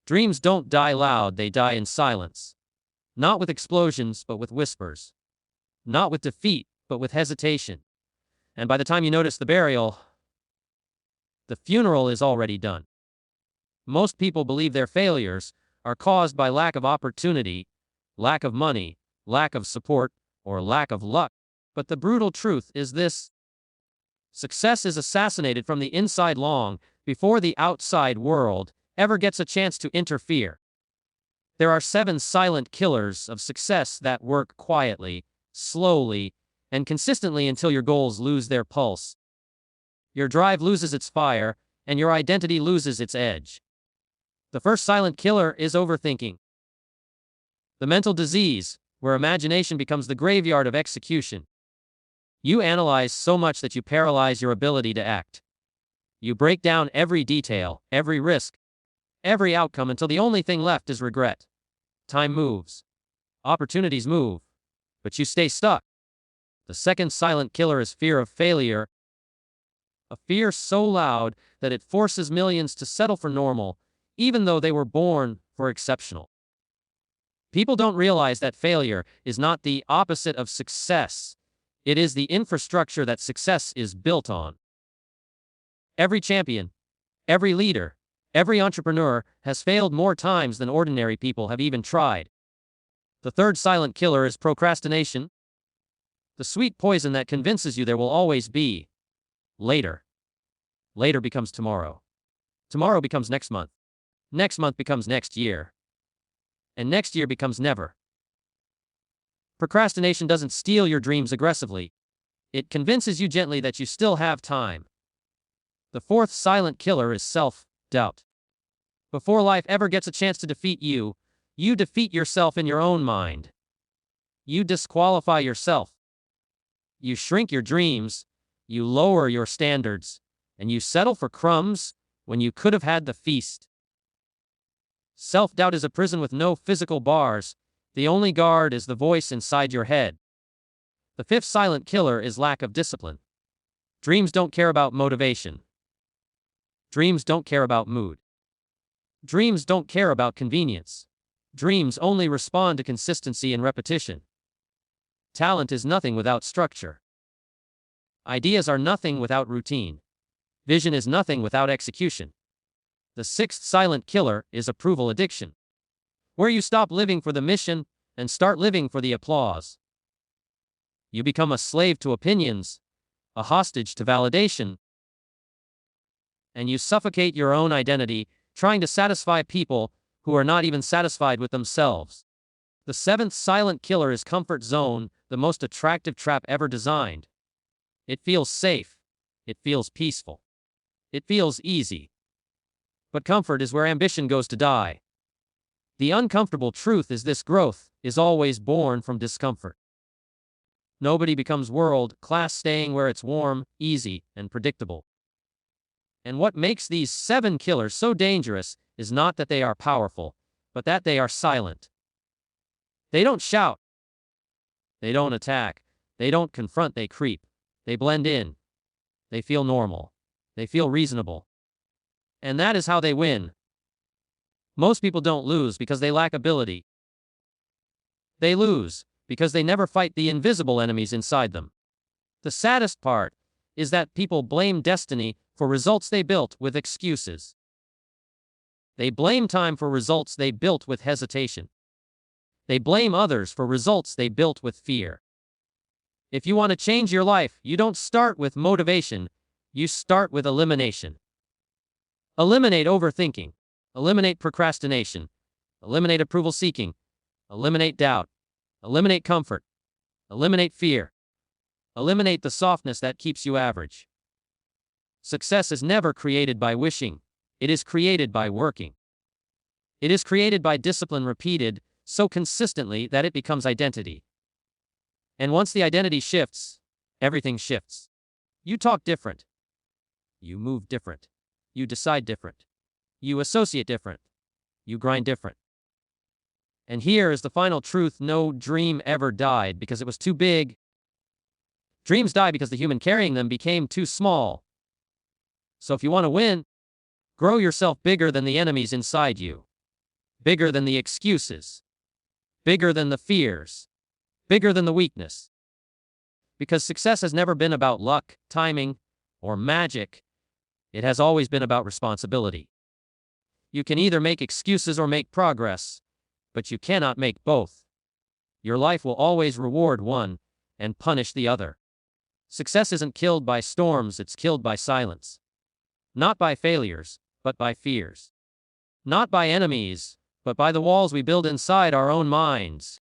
Dreams don't die loud, they die in silence. Not with explosions, but with whispers. Not with defeat, but with hesitation. And by the time you notice the burial, the funeral is already done. Most people believe their failures are caused by lack of opportunity, lack of money, lack of support, or lack of luck. But the brutal truth is this: success is assassinated from the inside long before the outside world ever gets a chance to interfere. There are 7 silent killers of success that work quietly, slowly, and consistently until your goals lose their pulse. Your drive loses its fire, and your identity loses its edge. The first silent killer is overthinking. The mental disease, where imagination becomes the graveyard of execution. You analyze so much that you paralyze your ability to act. You break down every detail, every risk, every outcome until the only thing left is regret. Time moves. Opportunities move. But you stay stuck. The second silent killer is fear of failure. A fear so loud that it forces millions to settle for normal, even though they were born for exceptional. People don't realize that failure is not the opposite of success. It is the infrastructure that success is built on. Every champion, every leader, every entrepreneur has failed more times than ordinary people have even tried. The third silent killer is procrastination. The sweet poison that convinces you there will always be later. Later becomes tomorrow. Tomorrow becomes next month. Next month becomes next year. And next year becomes never. Procrastination doesn't steal your dreams aggressively. It convinces you gently that you still have time. The fourth silent killer is self-doubt. Before life ever gets a chance to defeat you, you defeat yourself in your own mind. You disqualify yourself. You shrink your dreams, you lower your standards, and you settle for crumbs when you could have had the feast. Self-doubt is a prison with no physical bars. The only guard is the voice inside your head. The fifth silent killer is lack of discipline. Dreams don't care about motivation. Dreams don't care about mood. Dreams don't care about convenience. Dreams only respond to consistency and repetition. Talent is nothing without structure. Ideas are nothing without routine. Vision is nothing without execution. The sixth silent killer is approval addiction, where you stop living for the mission and start living for the applause. You become a slave to opinions, a hostage to validation, and you suffocate your own identity trying to satisfy people who are not even satisfied with themselves. The seventh silent killer is comfort zone, the most attractive trap ever designed. It feels safe. It feels peaceful. It feels easy. But comfort is where ambition goes to die. The uncomfortable truth is this: growth is always born from discomfort. Nobody becomes world-class staying where it's warm, easy, and predictable. And what makes these 7 killers so dangerous is not that they are powerful, but that they are silent. They don't shout. They don't attack. They don't confront, they creep. They blend in. They feel normal. They feel reasonable. And that is how they win. Most people don't lose because they lack ability. They lose because they never fight the invisible enemies inside them. The saddest part is that people blame destiny for results they built with excuses. They blame time for results they built with hesitation. They blame others for results they built with fear. If you want to change your life, you don't start with motivation, you start with elimination. Eliminate overthinking. Eliminate procrastination. Eliminate approval seeking. Eliminate doubt. Eliminate comfort. Eliminate fear. Eliminate the softness that keeps you average. Success is never created by wishing. It is created by working. It is created by discipline repeated so consistently that it becomes identity. And once the identity shifts, everything shifts. You talk different. You move different. You decide different. You associate different. You grind different. And here is the final truth: no dream ever died because it was too big. Dreams die because the human carrying them became too small. So if you want to win, grow yourself bigger than the enemies inside you. Bigger than the excuses. Bigger than the fears. Bigger than the weakness. Because success has never been about luck, timing, or magic. It has always been about responsibility. You can either make excuses or make progress, but you cannot make both. Your life will always reward one and punish the other. Success isn't killed by storms, it's killed by silence. Not by failures, but by fears. Not by enemies, but by the walls we build inside our own minds.